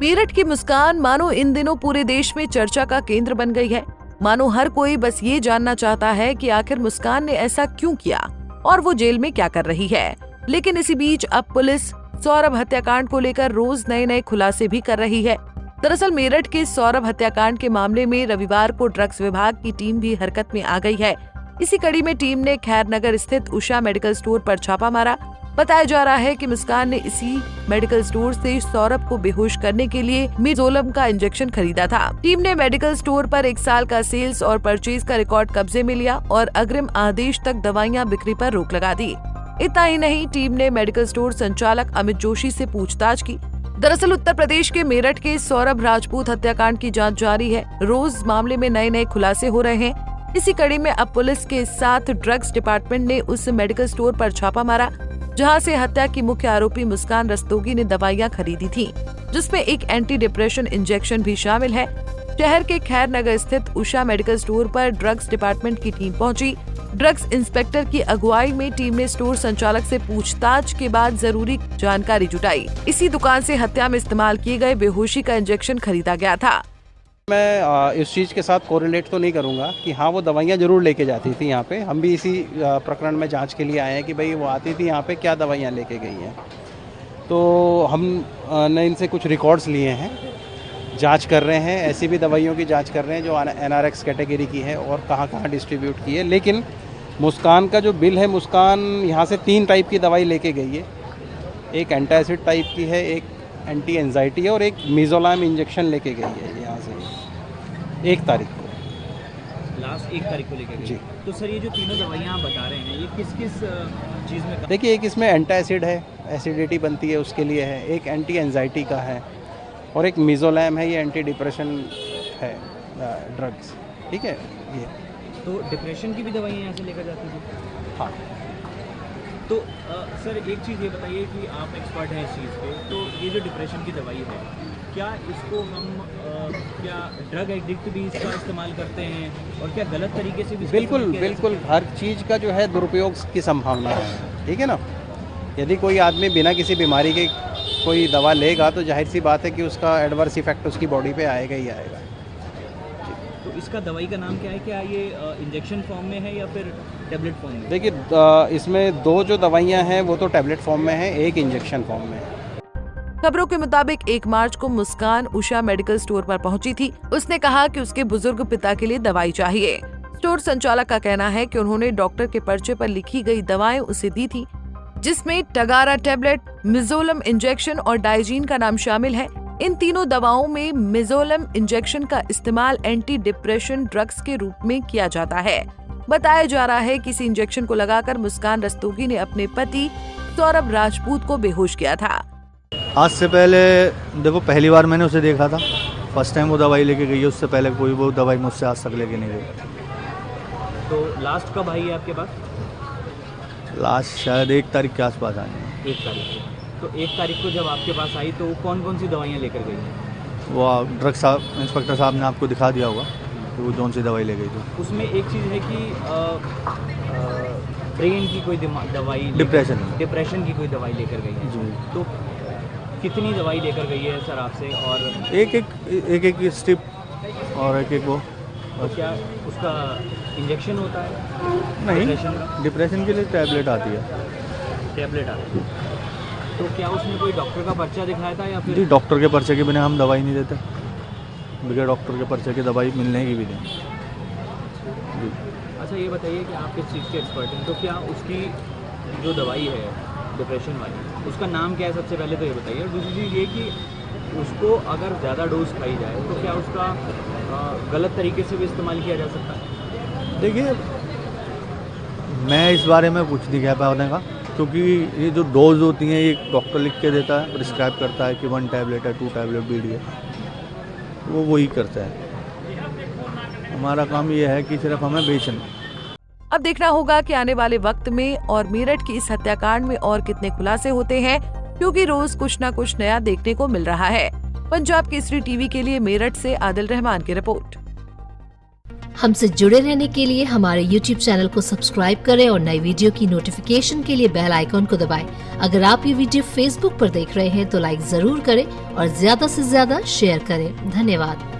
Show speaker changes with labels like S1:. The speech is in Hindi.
S1: मेरठ की मुस्कान मानो इन दिनों पूरे देश में चर्चा का केंद्र बन गई है। मानो हर कोई बस ये जानना चाहता है कि आखिर मुस्कान ने ऐसा क्यों किया और वो जेल में क्या कर रही है। लेकिन इसी बीच अब पुलिस सौरभ हत्याकांड को लेकर रोज नए खुलासे भी कर रही है। दरअसल मेरठ के सौरभ हत्याकांड के मामले में रविवार को ड्रग्स विभाग की टीम भी हरकत में आ गई है। इसी कड़ी में टीम ने खैरनगर स्थित उषा मेडिकल स्टोर पर छापा मारा। बताया जा रहा है कि मुस्कान ने इसी मेडिकल स्टोर से सौरभ को बेहोश करने के लिए मिजोलम का इंजेक्शन खरीदा था। टीम ने मेडिकल स्टोर पर 1 साल का सेल्स और परचेज का रिकॉर्ड कब्जे में लिया और अग्रिम आदेश तक दवाइयां बिक्री पर रोक लगा दी। इतना ही नहीं, टीम ने मेडिकल स्टोर संचालक अमित जोशी से पूछताछ की। दरअसल उत्तर प्रदेश के मेरठ के सौरभ राजपूत हत्याकांड की जांच जारी है। रोज मामले में नए खुलासे हो रहे हैं। इसी कड़ी में अब पुलिस के साथ ड्रग्स डिपार्टमेंट ने उस मेडिकल स्टोर पर छापा मारा जहां से हत्या की मुख्य आरोपी मुस्कान रस्तोगी ने दवाइयां खरीदी थी, जिसमें एक एंटी डिप्रेशन इंजेक्शन भी शामिल है। शहर के खैरनगर स्थित उषा मेडिकल स्टोर पर ड्रग्स डिपार्टमेंट की टीम पहुंची। ड्रग्स इंस्पेक्टर की अगुवाई में टीम ने स्टोर संचालक से पूछताछ के बाद जरूरी जानकारी जुटाई। इसी दुकान से हत्या में इस्तेमाल किए गए बेहोशी का इंजेक्शन खरीदा गया था।
S2: मैं इस चीज़ के साथ कोरिलेट तो नहीं करूंगा कि हाँ वो दवाइयाँ ज़रूर लेके जाती थी यहाँ पे। हम भी इसी प्रकरण में जांच के लिए आए हैं कि भाई वो आती थी यहाँ पे क्या दवाइयाँ लेके गई हैं। तो हम ने इनसे कुछ रिकॉर्ड्स लिए हैं, जांच कर रहे हैं। ऐसी भी दवाइयों की जांच कर रहे हैं जो NRX कैटेगरी की है और कहाँ डिस्ट्रीब्यूट की है। लेकिन मुस्कान का जो बिल है, मुस्कान यहाँ से 3 टाइप की दवाई लेके गई है। एक एंटासिड टाइप की है, एक एंटी एंजाइटी है और एक मिजोलम इंजेक्शन लेके गई है यहाँ से 1 तारीख को।
S3: लास्ट 1 तारीख को लेके गई।
S2: जी।
S3: तो सर ये जो तीनों दवाइयाँ आप बता रहे हैं ये किस चीज़ में?
S2: देखिए, एक इसमें एंटासिड है, एसिडिटी बनती है उसके लिए है, एक एंटी एंजाइटी का है और एक मिजोलम है, ये एंटी डिप्रेशन है ड्रग्स। ठीक है। ये
S3: तो डिप्रेशन की भी दवाइयाँ यहाँ से लेकर जाती थी?
S2: हाँ।
S3: तो सर एक चीज़ ये बताइए कि आप एक्सपर्ट हैं इस चीज़ पे, तो ये जो डिप्रेशन की दवाई है क्या इसको हम क्या ड्रग एडिक्ट भी इसका इस्तेमाल करते हैं और क्या गलत तरीके से भी?
S2: बिल्कुल हर चीज़ का जो है दुरुपयोग की संभावना है। ठीक है ना। यदि कोई आदमी बिना किसी बीमारी के कोई दवा लेगा तो जाहिर सी बात है कि उसका एडवर्स इफेक्ट उसकी बॉडी पे आएगा ही आएगा।
S3: तो इसका दवाई का नाम क्या है? क्या ये इंजेक्शन फॉर्म में है या फिर टैबलेट फॉर्म में?
S2: देखिए, इसमें 2 जो दवाइयाँ हैं वो तो टैबलेट फॉर्म में है, एक इंजेक्शन फॉर्म में है।
S1: खबरों के मुताबिक 1 मार्च को मुस्कान उषा मेडिकल स्टोर पर पहुंची थी। उसने कहा कि उसके बुजुर्ग पिता के लिए दवाई चाहिए। स्टोर संचालक का कहना है कि उन्होंने डॉक्टर के पर्चे पर लिखी गई दवाएं उसे दी थी, जिसमें टगारा टैबलेट, मिजोलम इंजेक्शन और डाइजीन का नाम शामिल है। इन तीनों दवाओं में मिजोलम इंजेक्शन का इस्तेमाल एंटी डिप्रेशन ड्रग्स के रूप में किया जाता है। बताया जा रहा है कि इस इंजेक्शन को लगाकर मुस्कान रस्तोगी ने अपने पति सौरभ राजपूत को बेहोश किया था।
S4: आज से पहले देखो, पहली बार मैंने उसे देखा था, फर्स्ट टाइम वो दवाई लेके गई है। उससे पहले कोई वो दवाई मुझसे आज तक लेके नहीं गई।
S3: तो लास्ट कब आई है आपके पास?
S4: लास्ट शायद 1 तारीख के आसपास आई है।
S3: 1 तारीख को। तो 1 तारीख को जब आपके पास आई तो कौन सी दवाइयाँ लेकर गई हैं?
S4: वो ड्रग्स इंस्पेक्टर साहब ने आपको दिखा दिया होगा कि वो कौन सी दवाई ले गई थी।
S3: उसमें एक चीज़ है कि ब्रेन की कोई दवाई, डिप्रेशन की कोई दवाई लेकर गई है।
S4: जी।
S3: तो कितनी दवाई लेकर गई है सर आपसे? और
S4: एक स्ट्रिप और एक वो।
S3: तो क्या उसका इंजेक्शन होता है?
S4: नहीं, डिप्रेशन के लिए टैबलेट आती है।
S3: टैबलेट आती है। तो क्या उसमें कोई डॉक्टर का पर्चा दिखाया था या फिर?
S4: जी, डॉक्टर के पर्चे के बिना हम दवाई नहीं देते। बगैर डॉक्टर के पर्चे की दवाई मिलने की भी नहीं। जी।
S3: अच्छा ये बताइए कि आप किस चीज़ के एक्सपर्ट हैं, तो क्या उसकी जो दवाई है डिप्रेशन वाली, उसका नाम क्या है? सबसे पहले तो ये बताइए। और दूसरी चीज़ ये कि उसको अगर ज़्यादा डोज खाई जाए तो क्या उसका गलत तरीके से भी इस्तेमाल किया जा सकता है?
S4: देखिए, मैं इस बारे में कुछ नहीं कह पाने का, क्योंकि ये जो डोज होती हैं ये डॉक्टर लिख के देता है, प्रिस्क्राइब करता है कि 1 टैबलेट है, 2 टैबलेट बीडी है, वो वही करता है। हमारा काम ये है कि सिर्फ हमें बेचना।
S1: अब देखना होगा कि आने वाले वक्त में और मेरठ की इस हत्याकांड में और कितने खुलासे होते हैं, क्योंकि रोज कुछ न कुछ नया देखने को मिल रहा है। पंजाब केसरी टीवी के लिए मेरठ से आदिल रहमान की रिपोर्ट।
S5: हमसे जुड़े रहने के लिए हमारे YouTube चैनल को सब्सक्राइब करें और नई वीडियो की नोटिफिकेशन के लिए बेल आइकॉन को दबाएं। अगर आप ये वीडियो Facebook पर देख रहे हैं तो लाइक जरूर करें और ज्यादा से ज्यादा शेयर करें। धन्यवाद।